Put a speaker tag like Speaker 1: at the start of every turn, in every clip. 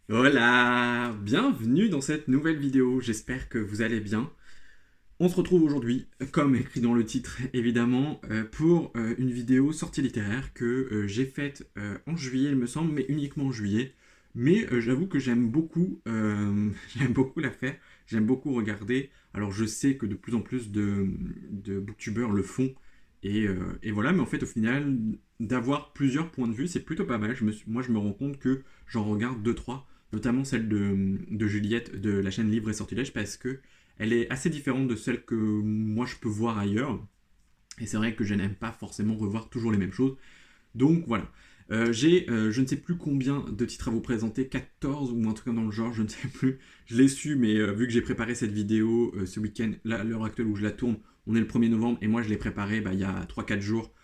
Speaker 1: Voilà, bienvenue dans cette nouvelle vidéo, j'espère que vous allez bien. On se retrouve aujourd'hui, comme écrit dans le titre évidemment, pour une vidéo sortie littéraire que j'ai faite en juillet il me semble, mais uniquement en juillet. Mais j'avoue que j'aime beaucoup, j'aime beaucoup la faire, j'aime beaucoup regarder. Alors je sais que de plus en plus de booktubeurs le font, et voilà, mais en fait au final, d'avoir plusieurs points de vue, c'est plutôt pas mal. Moi je me rends compte que j'en regarde deux trois, notamment celle de Juliette de la chaîne Livre et Sortilège, parce que elle est assez différente de celle que moi je peux voir ailleurs. Et c'est vrai que je n'aime pas forcément revoir toujours les mêmes choses. Donc voilà. J'ai je ne sais plus combien de titres à vous présenter, 14 ou un truc dans le genre, je ne sais plus. Je l'ai su, mais vu que j'ai préparé cette vidéo ce week-end, là, à l'heure actuelle où je la tourne, on est le 1er novembre, et moi je l'ai préparé il y a 3-4 jours,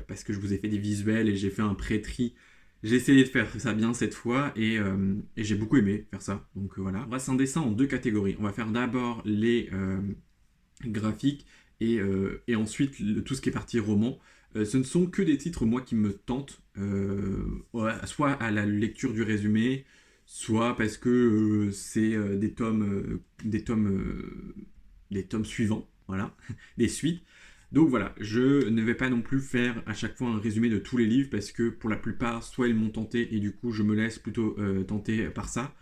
Speaker 1: parce que je vous ai fait des visuels et j'ai fait un pré-tri. J'ai essayé de faire ça bien cette fois, et j'ai beaucoup aimé faire ça. Donc voilà. On va scinder ça en deux catégories. On va faire d'abord les graphiques et ensuite tout ce qui est partie roman. Ce ne sont que des titres, moi, qui me tentent, soit à la lecture du résumé, soit parce que c'est des tomes suivants, voilà, des suites. Donc voilà, je ne vais pas non plus faire à chaque fois un résumé de tous les livres parce que pour la plupart, soit ils m'ont tenté et du coup je me laisse plutôt tenter par ça.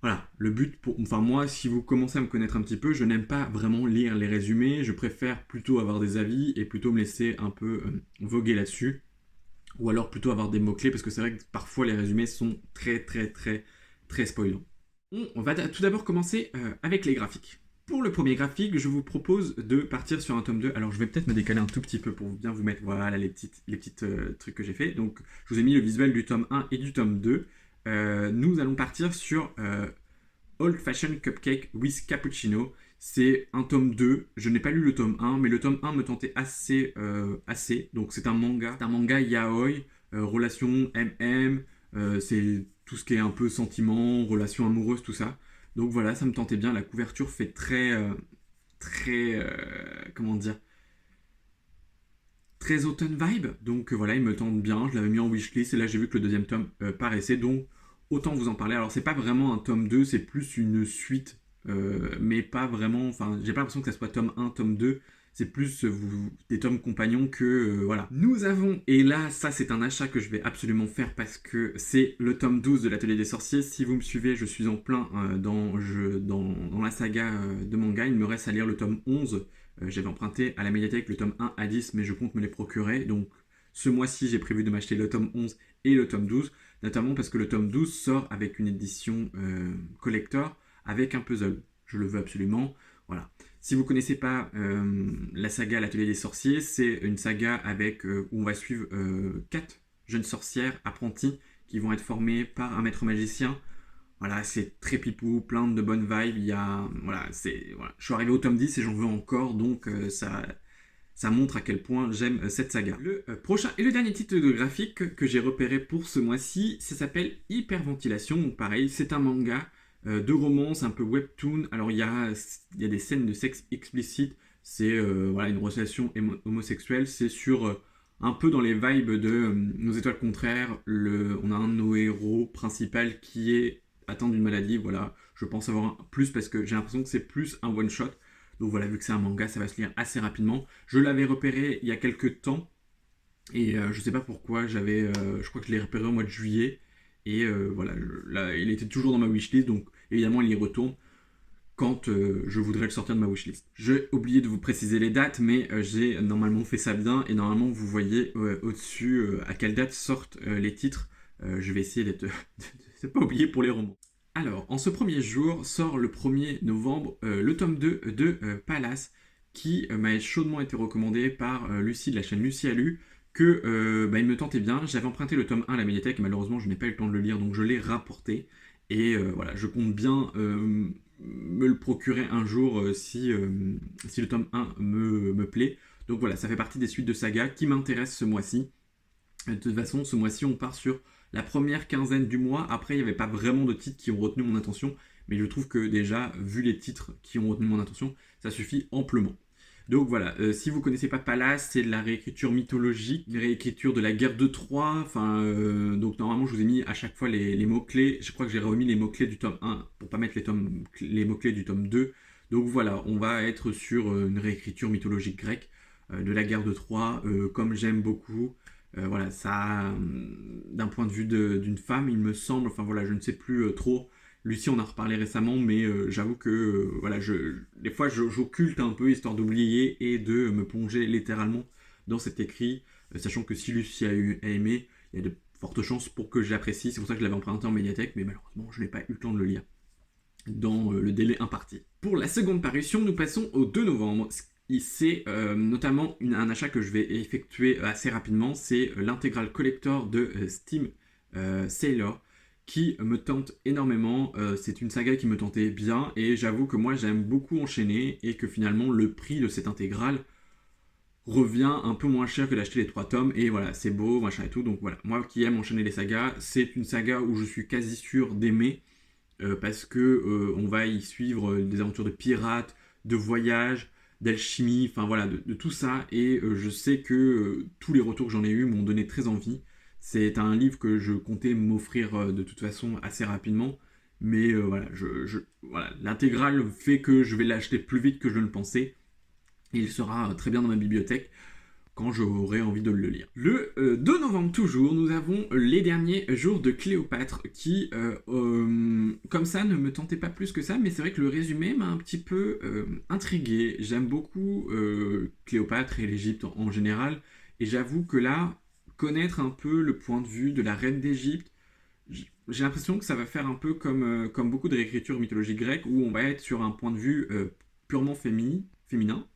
Speaker 1: Voilà, le but Enfin moi, si vous commencez à me connaître un petit peu, je n'aime pas vraiment lire les résumés, je préfère plutôt avoir des avis et plutôt me laisser un peu voguer là-dessus. Ou alors plutôt avoir des mots-clés parce que c'est vrai que parfois les résumés sont très très très très spoilants. On va tout d'abord commencer avec les graphiques. Pour le premier graphique, je vous propose de partir sur un tome 2. Alors je vais peut-être me décaler un tout petit peu pour bien vous mettre voilà, les petites trucs que j'ai fait. Donc je vous ai mis le visuel du tome 1 et du tome 2. Nous allons partir sur Old Fashioned Cupcake with Cappuccino. C'est un tome 2. Je n'ai pas lu le tome 1, mais le tome 1 me tentait assez. Donc c'est un manga. C'est un manga yaoi, relation MM, c'est tout ce qui est un peu sentiment, relation amoureuse, tout ça. Donc voilà, ça me tentait bien. La couverture fait comment dire, très automne vibe. Donc voilà, il me tente bien. Je l'avais mis en wishlist et là j'ai vu que le deuxième tome paraissait. Donc autant vous en parler. Alors c'est pas vraiment un tome 2, c'est plus une suite, mais pas vraiment. Enfin, j'ai pas l'impression que ça soit tome 1, tome 2. C'est plus des tomes compagnons que voilà. Nous avons, et là ça c'est un achat que je vais absolument faire parce que c'est le tome 12 de l'Atelier des Sorciers. Si vous me suivez, je suis en plein dans la saga de manga. Il me reste à lire le tome 11. J'avais emprunté à la médiathèque le tome 1 à 10, mais je compte me les procurer. Donc ce mois-ci, j'ai prévu de m'acheter le tome 11 et le tome 12, notamment parce que le tome 12 sort avec une édition collector avec un puzzle. Je le veux absolument. Voilà. Si vous ne connaissez pas la saga L'Atelier des Sorciers, c'est une saga où on va suivre 4 jeunes sorcières apprenties qui vont être formées par un maître magicien. Voilà, c'est très pipou, plein de bonnes vibes. Voilà. Je suis arrivé au tome 10 et j'en veux encore, donc ça montre à quel point j'aime cette saga. Le prochain et le dernier titre de graphique que j'ai repéré pour ce mois-ci, ça s'appelle Hyperventilation. Donc pareil, c'est un manga de romance, un peu webtoon. Alors il y a des scènes de sexe explicite, c'est voilà, une relation homosexuelle, c'est sur un peu dans les vibes de Nos étoiles contraires. On a un de nos héros principal qui est atteint d'une maladie, voilà. Je pense avoir plus parce que j'ai l'impression que c'est plus un one-shot. Donc voilà, vu que c'est un manga, ça va se lire assez rapidement. Je l'avais repéré il y a quelques temps, et je sais pas pourquoi, je crois que je l'ai repéré au mois de juillet, et voilà, là, il était toujours dans ma wishlist, donc évidemment il y retourne quand je voudrais le sortir de ma wishlist. J'ai oublié de vous préciser les dates, mais j'ai normalement fait ça bien, et normalement vous voyez au-dessus à quelle date sortent les titres. Je vais essayer d'être de pas oublier pour les romans. Alors, en ce premier jour, sort le 1er novembre le tome 2 de Palace, qui m'a chaudement été recommandé par Lucie de la chaîne Lucie a lu, que il me tentait bien. J'avais emprunté le tome 1 à la médiathèque, et malheureusement je n'ai pas eu le temps de le lire, donc je l'ai rapporté. Et voilà, je compte bien me le procurer un jour si le tome 1 me plaît. Donc voilà, ça fait partie des suites de saga qui m'intéressent ce mois-ci. De toute façon, ce mois-ci, on part sur la première quinzaine du mois. Après, il n'y avait pas vraiment de titres qui ont retenu mon attention, mais je trouve que déjà, vu les titres qui ont retenu mon attention, ça suffit amplement. Donc voilà, si vous connaissez pas Pallas, c'est de la réécriture mythologique, une réécriture de la guerre de Troie. Enfin, donc normalement, je vous ai mis à chaque fois les mots-clés. Je crois que j'ai remis les mots-clés du tome 1 pour pas mettre les mots-clés du tome 2. Donc voilà, on va être sur une réécriture mythologique grecque de la guerre de Troie, comme j'aime beaucoup. Voilà, ça, d'un point de vue d'une femme, il me semble, enfin voilà, je ne sais plus trop. Lucie, on a reparlé récemment, mais j'avoue que voilà, des fois j'occulte un peu histoire d'oublier et de me plonger littéralement dans cet écrit, sachant que si Lucie a aimé, il y a de fortes chances pour que je l'apprécie. C'est pour ça que je l'avais emprunté en médiathèque, mais malheureusement, je n'ai pas eu le temps de le lire dans le délai imparti. Pour la seconde parution, nous passons au 2 novembre. C'est notamment un achat que je vais effectuer assez rapidement, c'est l'intégral collector de Steam Sailor, qui me tente énormément. C'est une saga qui me tentait bien, et j'avoue que moi j'aime beaucoup enchaîner, et que finalement le prix de cette intégrale revient un peu moins cher que d'acheter les 3 tomes, et voilà, c'est beau, machin et tout. Donc voilà, moi qui aime enchaîner les sagas, c'est une saga où je suis quasi sûr d'aimer, parce que on va y suivre des aventures de pirates, de voyages, d'alchimie, enfin voilà, de tout ça. Et je sais que tous les retours que j'en ai eus m'ont donné très envie. C'est un livre que je comptais m'offrir de toute façon assez rapidement. Mais voilà, voilà, l'intégrale fait que je vais l'acheter plus vite que je ne le pensais. Et il sera très bien dans ma bibliothèque quand j'aurai envie de le lire. Le 2 novembre toujours, nous avons les derniers jours de Cléopâtre qui, comme ça, ne me tentait pas plus que ça, mais c'est vrai que le résumé m'a un petit peu intrigué. J'aime beaucoup Cléopâtre et l'Égypte en général, et j'avoue que là, connaître un peu le point de vue de la reine d'Égypte, j'ai l'impression que ça va faire un peu comme beaucoup de réécritures mythologiques grecques, où on va être sur un point de vue purement féminin,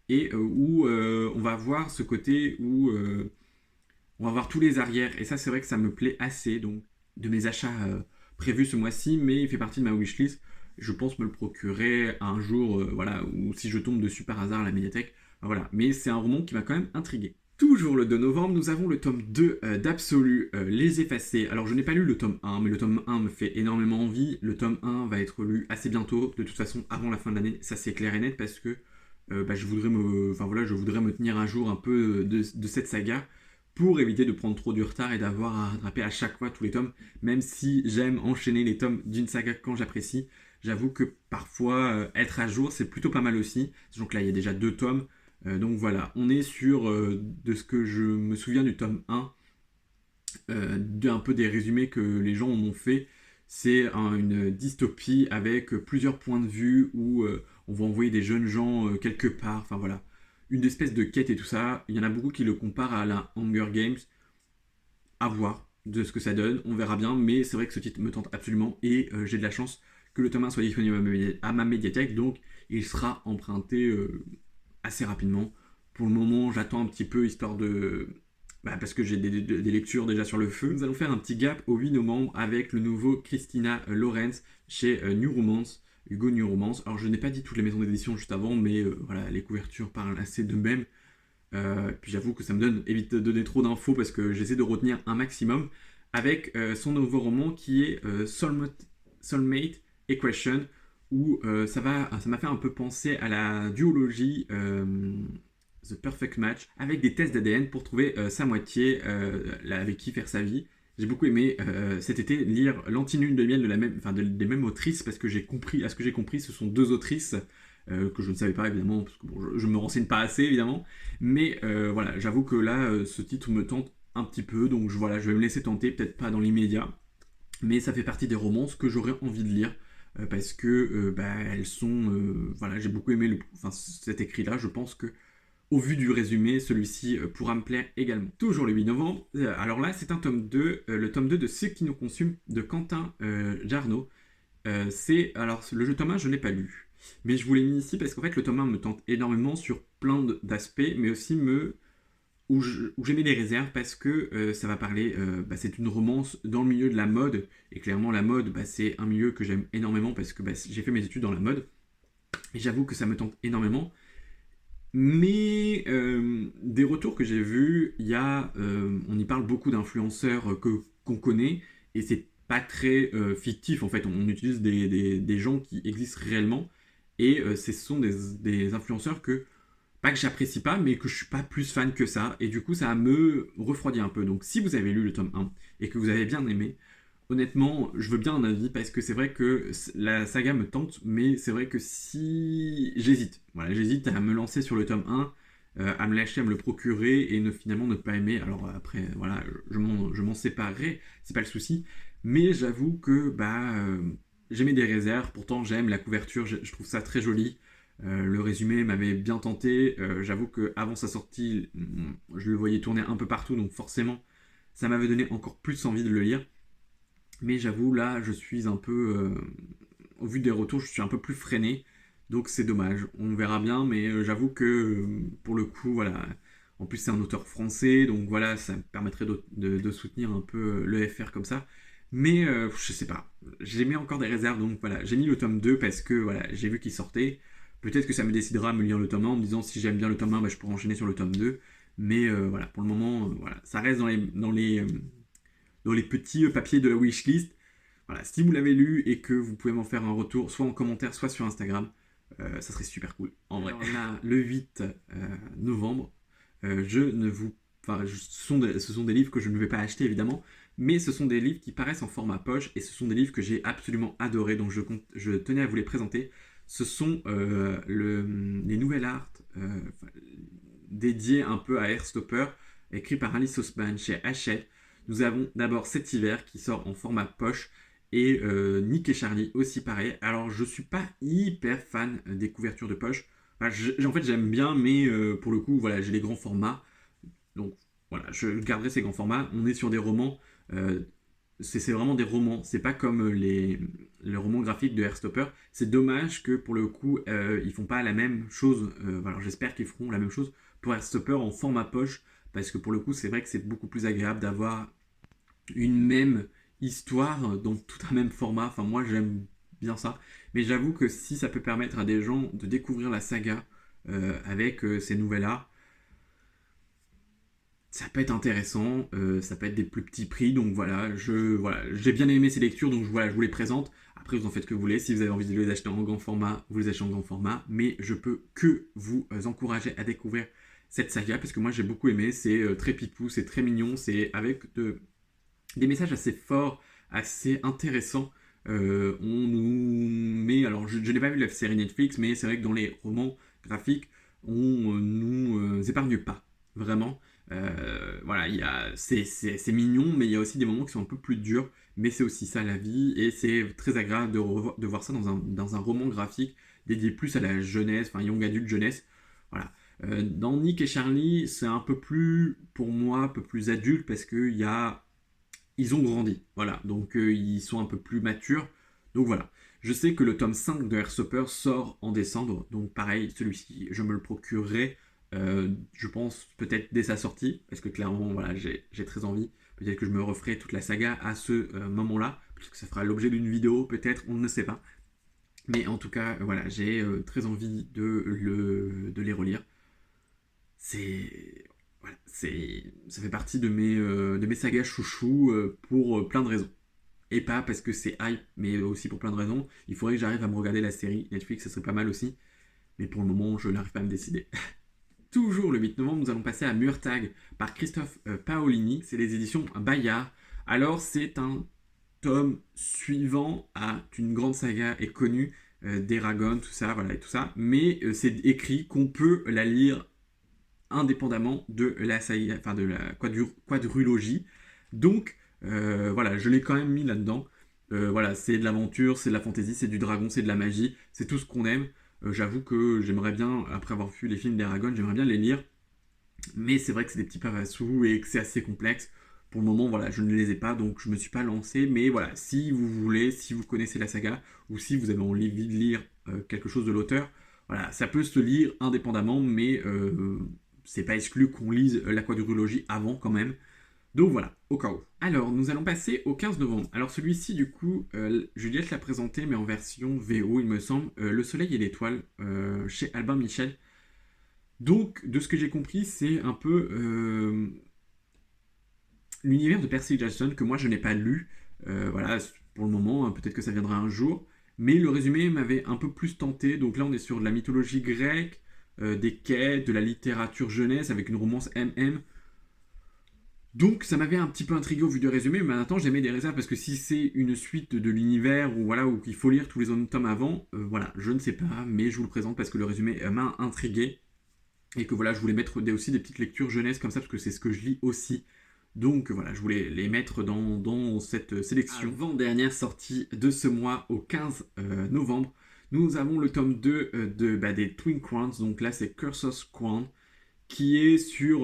Speaker 1: et où on va voir ce côté où on va voir tous les arrières. Et ça, c'est vrai que ça me plaît assez. Donc, de mes achats prévus ce mois-ci, mais il fait partie de ma wishlist. Je pense me le procurer un jour, voilà, ou si je tombe dessus par hasard à la médiathèque. Voilà. Mais c'est un roman qui m'a quand même intrigué. Toujours le 2 novembre, nous avons le tome 2 d'Absolu, Les Effacés. Alors, je n'ai pas lu le tome 1, mais le tome 1 me fait énormément envie. Le tome 1 va être lu assez bientôt, de toute façon, avant la fin de l'année. Ça, c'est clair et net, parce que je voudrais me tenir à jour un peu de cette saga pour éviter de prendre trop du retard et d'avoir à rattraper à chaque fois tous les tomes. Même si j'aime enchaîner les tomes d'une saga quand j'apprécie, j'avoue que parfois être à jour c'est plutôt pas mal aussi. Donc là il y a déjà 2 tomes. Donc voilà, on est sur de ce que je me souviens du tome 1, d'un peu des résumés que les gens m'ont fait. C'est une dystopie avec plusieurs points de vue où on va envoyer des jeunes gens quelque part. Enfin voilà, une espèce de quête et tout ça. Il y en a beaucoup qui le comparent à la Hunger Games. À voir de ce que ça donne, on verra bien. Mais c'est vrai que ce titre me tente absolument, et j'ai de la chance que le tome 1 soit disponible à ma médiathèque. Donc il sera emprunté assez rapidement. Pour le moment, j'attends un petit peu histoire de parce que j'ai des lectures déjà sur le feu. Nous allons faire un petit gap au 8 novembre avec le nouveau Christina Lorenz chez New Romance, Hugo New Romance. Alors je n'ai pas dit toutes les maisons d'édition juste avant, mais voilà, les couvertures parlent assez d'eux-mêmes. Puis j'avoue que ça me donne, évite de donner trop d'infos parce que j'essaie de retenir un maximum. Avec son nouveau roman qui est Soulmate Equation, où ça m'a fait un peu penser à la duologie The Perfect Match, avec des tests d'ADN pour trouver sa moitié, avec qui faire sa vie. J'ai beaucoup aimé cet été lire L'Antilune de miel des mêmes autrices, parce que à ce que j'ai compris, ce sont 2 autrices que je ne savais pas évidemment, parce que bon, je me renseigne pas assez évidemment, mais voilà, j'avoue que là, ce titre me tente un petit peu, donc voilà, je vais me laisser tenter, peut-être pas dans l'immédiat, mais ça fait partie des romances que j'aurais envie de lire. Parce que elles sont voilà, j'ai beaucoup aimé cet écrit là. Je pense que au vu du résumé, celui-ci pourra me plaire également. Toujours le 8 novembre, alors là c'est un tome 2, le tome 2 de Ce qui nous consume de Quentin Jarnot. Alors le jeu tome 1 je ne l'ai pas lu, mais je vous l'ai mis ici parce qu'en fait le tome 1 me tente énormément sur plein d'aspects, mais aussi où j'ai mis des réserves parce que ça va parler, c'est une romance dans le milieu de la mode, et clairement la mode c'est un milieu que j'aime énormément parce que j'ai fait mes études dans la mode, et j'avoue que ça me tente énormément. Mais des retours que j'ai vus, on y parle beaucoup d'influenceurs qu'on connaît, et c'est pas très fictif en fait. On utilise des gens qui existent réellement, et ce sont des influenceurs que pas que j'apprécie pas, mais que je suis pas plus fan que ça. Et du coup, ça me refroidit un peu. Donc, si vous avez lu le tome 1 et que vous avez bien aimé, honnêtement, je veux bien un avis parce que c'est vrai que la saga me tente, mais c'est vrai que si j'hésite, voilà, j'hésite à me lancer sur le tome 1, à me lâcher, à me le procurer et finalement ne pas aimer. Alors après, voilà, je m'en séparerai, c'est pas le souci, mais j'avoue que j'aimais des réserves. Pourtant, j'aime la couverture, je trouve ça très joli. Le résumé m'avait bien tenté. J'avoue que avant sa sortie, je le voyais tourner un peu partout, donc forcément, ça m'avait donné encore plus envie de le lire. Mais j'avoue, là, je suis un peu. Au vu des retours, je suis un peu plus freiné. Donc c'est dommage. On verra bien, mais j'avoue que pour le coup, voilà. En plus, c'est un auteur français, donc voilà, ça me permettrait de soutenir un peu le FR comme ça. Mais je sais pas. J'ai mis encore des réserves, donc voilà. J'ai mis le tome 2 parce que voilà, j'ai vu qu'il sortait. Peut-être que ça me décidera à me lire le tome 1 en me disant si j'aime bien le tome 1, je pourrais enchaîner sur le tome 2. Mais voilà, pour le moment, voilà, ça reste dans les petits papiers de la wishlist. Voilà, si vous l'avez lu et que vous pouvez m'en faire un retour, soit en commentaire, soit sur Instagram, ça serait super cool. En vrai, là, le 8 novembre, je ne vous. Enfin, ce sont des livres que je ne vais pas acheter évidemment, mais ce sont des livres qui paraissent en format poche et ce sont des livres que j'ai absolument adorés, donc je tenais à vous les présenter. Ce sont les nouvelles art dédiées un peu à Airstopper, écrit par Alice Osman chez Hachette. Nous avons d'abord Cet hiver qui sort en format poche et Nick et Charlie aussi pareil. Alors je suis pas hyper fan des couvertures de poche. Enfin, en fait j'aime bien, mais pour le coup voilà, j'ai les grands formats. Donc voilà, je garderai ces grands formats. On est sur des romans. C'est vraiment des romans. C'est pas comme les romans graphiques de Heartstopper. C'est dommage que pour le coup ils font pas la même chose. Voilà, j'espère qu'ils feront la même chose pour Heartstopper en format poche, parce que pour le coup c'est vrai que c'est beaucoup plus agréable d'avoir une même histoire dans tout un même format. Enfin, moi, j'aime bien ça. Mais j'avoue que si ça peut permettre à des gens de découvrir la saga avec ces nouvelles-là, ça peut être intéressant. Ça peut être des plus petits prix. Donc voilà, j'ai bien aimé ces lectures. Donc voilà, je vous les présente. Après, vous en faites ce que vous voulez. Si vous avez envie de les acheter en grand format, vous les achetez en grand format. Mais je peux que vous encourager à découvrir cette saga parce que moi, j'ai beaucoup aimé. C'est très pipou, c'est très mignon. C'est avec des messages assez forts, assez intéressants. On nous met, alors je n'ai pas vu la série Netflix, mais c'est vrai que dans les romans graphiques, on nous épargne pas, vraiment. Voilà, c'est mignon, mais il y a aussi des moments qui sont un peu plus durs, mais c'est aussi ça la vie, et c'est très agréable de voir ça dans un roman graphique dédié plus à la jeunesse, enfin young adulte jeunesse. Voilà. Dans Nick et Charlie, c'est un peu plus, pour moi, un peu plus adulte, parce qu'il y a ils ont grandi, voilà, donc ils sont un peu plus matures, donc voilà. Je sais que le tome 5 de Heartstopper sort en décembre, donc pareil, celui-ci, je me le procurerai, je pense peut-être dès sa sortie, parce que clairement, voilà, j'ai très envie, peut-être que je me referai toute la saga à ce moment-là, parce que ça fera l'objet d'une vidéo, peut-être, on ne sait pas, mais en tout cas, voilà, j'ai très envie de les relire. C'est voilà, ça fait partie de mes sagas chouchou pour plein de raisons. Et pas parce que c'est hype, mais aussi pour plein de raisons. Il faudrait que j'arrive à me regarder la série Netflix, ça serait pas mal aussi. Mais pour le moment, je n'arrive pas à me décider. Toujours le 8 novembre, nous allons passer à Murtag par Christophe Paolini. C'est les éditions Bayard. Alors, c'est un tome suivant à une grande saga et connue d'Eragon, tout ça, voilà, et tout ça. Mais c'est écrit qu'on peut la lire indépendamment de la saga, enfin de la quadrulogie. Donc voilà, je l'ai quand même mis là-dedans. Voilà, c'est de l'aventure, c'est de la fantasy, c'est du dragon, c'est de la magie, c'est tout ce qu'on aime. J'avoue que j'aimerais bien, après avoir vu les films d'Eragon, j'aimerais bien les lire. Mais c'est vrai que c'est des petits pavassous et que c'est assez complexe. Pour le moment, voilà, je ne les ai pas, donc je ne me suis pas lancé. Mais voilà, si vous voulez, si vous connaissez la saga, ou si vous avez envie de lire quelque chose de l'auteur, voilà, ça peut se lire indépendamment, mais c'est pas exclu qu'on lise la quadrilogie avant quand même. Donc voilà, au cas où. Alors, nous allons passer au 15 novembre. Alors celui-ci, du coup, Juliette l'a présenté, mais en version VO, il me semble, Le Soleil et l'Étoile, chez Albin Michel. Donc, de ce que j'ai compris, c'est un peu l'univers de Percy Jackson que moi je n'ai pas lu. Voilà, pour le moment, hein, peut-être que ça viendra un jour. Mais le résumé m'avait un peu plus tenté. Donc là, on est sur de la mythologie grecque, des quêtes, de la littérature jeunesse avec une romance MM. Donc ça m'avait un petit peu intrigué au vu du résumé, mais maintenant j'aimais des réserves parce que si c'est une suite de l'univers ou voilà où il faut lire tous les autres tomes avant, voilà, je ne sais pas, mais je vous le présente parce que le résumé m'a intrigué et que voilà, je voulais mettre aussi des petites lectures jeunesse comme ça parce que c'est ce que je lis aussi. Donc voilà, je voulais les mettre dans cette sélection. Avant-dernière sortie de ce mois, au 15 novembre, nous avons le tome 2 des Twin Crowns. Donc là, c'est Cursor's Crown, qui est sur...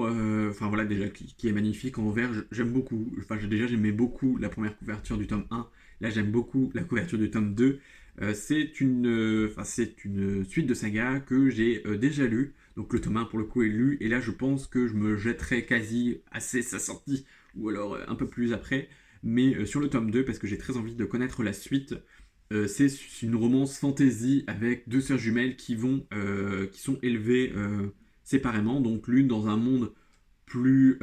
Speaker 1: Enfin voilà, déjà, qui est magnifique en vert. J'aime beaucoup. Enfin, déjà, j'aimais beaucoup la première couverture du tome 1. Là, j'aime beaucoup la couverture du tome 2. C'est une suite de saga que j'ai déjà lu. Donc le tome 1 pour le coup est lu. Et là je pense que je me jetterai quasi assez sa sortie. Ou alors un peu plus après. Mais sur le tome 2 parce que j'ai très envie de connaître la suite. C'est une romance fantasy avec deux sœurs jumelles qui sont élevées séparément. Donc l'une dans un monde plus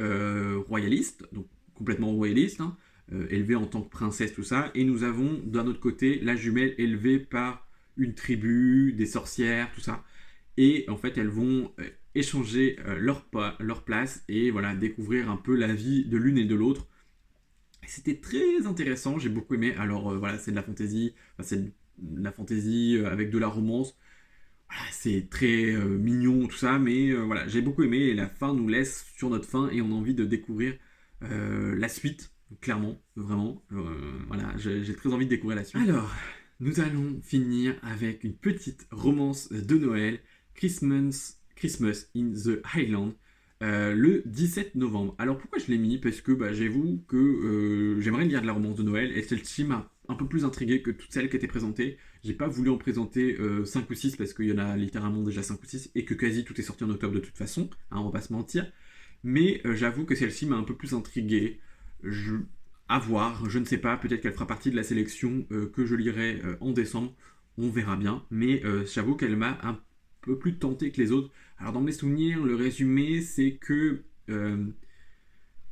Speaker 1: royaliste. Donc complètement royaliste. Hein, élevée en tant que princesse, tout ça. Et nous avons d'un autre côté la jumelle élevée par une tribu, des sorcières, tout ça. Et en fait, elles vont échanger leur place et voilà, découvrir un peu la vie de l'une et de l'autre. C'était très intéressant, j'ai beaucoup aimé. Alors voilà, c'est de la fantaisie, avec de la romance. Voilà, c'est très mignon, tout ça, mais voilà, j'ai beaucoup aimé et la fin nous laisse sur notre faim et on a envie de découvrir la suite, clairement, vraiment. Voilà, j'ai très envie de découvrir la suite. Alors, nous allons finir avec une petite romance de Noël, Christmas in the Highland, le 17 novembre. Alors pourquoi je l'ai mis? Parce que j'avoue que j'aimerais lire de la romance de Noël et celle-ci m'a un peu plus intrigué que toutes celles qui étaient présentées. J'ai pas voulu en présenter 5 ou 6 parce qu'il y en a littéralement déjà 5 ou 6 et que quasi tout est sorti en octobre de toute façon, hein, on va pas se mentir. Mais j'avoue que celle-ci m'a un peu plus intrigué. À voir, je ne sais pas, peut-être qu'elle fera partie de la sélection que je lirai en décembre, on verra bien. Mais j'avoue qu'elle m'a un peu plus tenté que les autres. Alors dans mes souvenirs, le résumé c'est que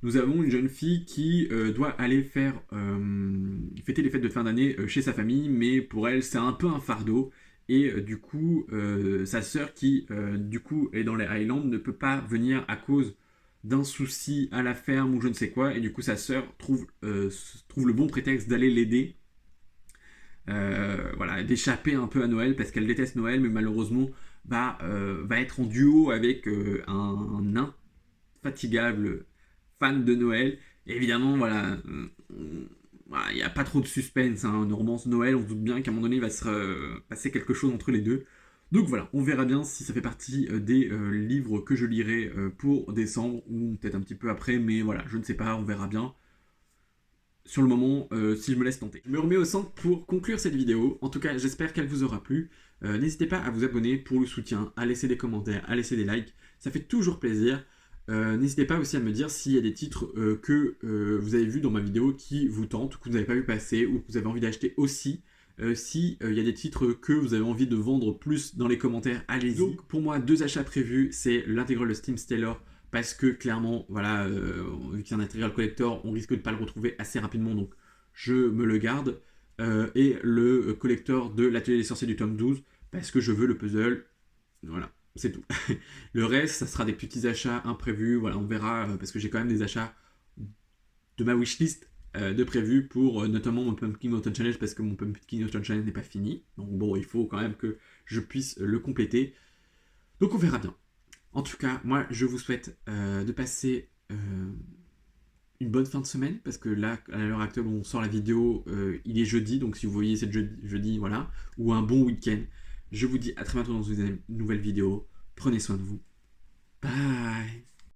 Speaker 1: nous avons une jeune fille qui doit aller fêter les fêtes de fin d'année chez sa famille, mais pour elle c'est un peu un fardeau. Et du coup, sa sœur qui du coup est dans les Highlands ne peut pas venir à cause d'un souci à la ferme ou je ne sais quoi. Et du coup, sa sœur trouve le bon prétexte d'aller l'aider. Voilà, d'échapper un peu à Noël parce qu'elle déteste Noël, mais malheureusement va être en duo avec un infatigable fan de Noël. Et évidemment, voilà, il n'y a pas trop de suspense. Hein, une romance Noël, on se doute bien qu'à un moment donné, il va se passer quelque chose entre les deux. Donc voilà, on verra bien si ça fait partie des livres que je lirai pour décembre ou peut-être un petit peu après, mais voilà, je ne sais pas, on verra bien. Sur le moment, si je me laisse tenter. Je me remets au centre pour conclure cette vidéo. En tout cas, j'espère qu'elle vous aura plu. N'hésitez pas à vous abonner pour le soutien, à laisser des commentaires, à laisser des likes. Ça fait toujours plaisir. N'hésitez pas aussi à me dire s'il y a des titres que vous avez vus dans ma vidéo qui vous tentent, que vous n'avez pas vu passer ou que vous avez envie d'acheter aussi. S'il y a des titres que vous avez envie de vendre plus dans les commentaires, allez-y. Donc pour moi, 2 achats prévus, c'est l'intégrale de Steam Stellar parce que clairement, voilà, vu que c'est un intégral collector, on risque de ne pas le retrouver assez rapidement, donc je me le garde. Et le collector de l'Atelier des Sorciers du tome 12 parce que je veux le puzzle. Voilà, c'est tout. Le reste, ça sera des petits achats imprévus, voilà, on verra, parce que j'ai quand même des achats de ma wishlist de prévus pour notamment mon Pumpkin Autumn Challenge parce que mon Pumpkin Autumn Challenge n'est pas fini. Donc bon, il faut quand même que je puisse le compléter. Donc on verra bien. En tout cas, moi je vous souhaite de passer une bonne fin de semaine parce que là, à l'heure actuelle où on sort la vidéo, il est jeudi, donc si vous voyez cette jeudi, voilà, ou un bon week-end. Je vous dis à très bientôt dans une nouvelle vidéo. Prenez soin de vous. Bye.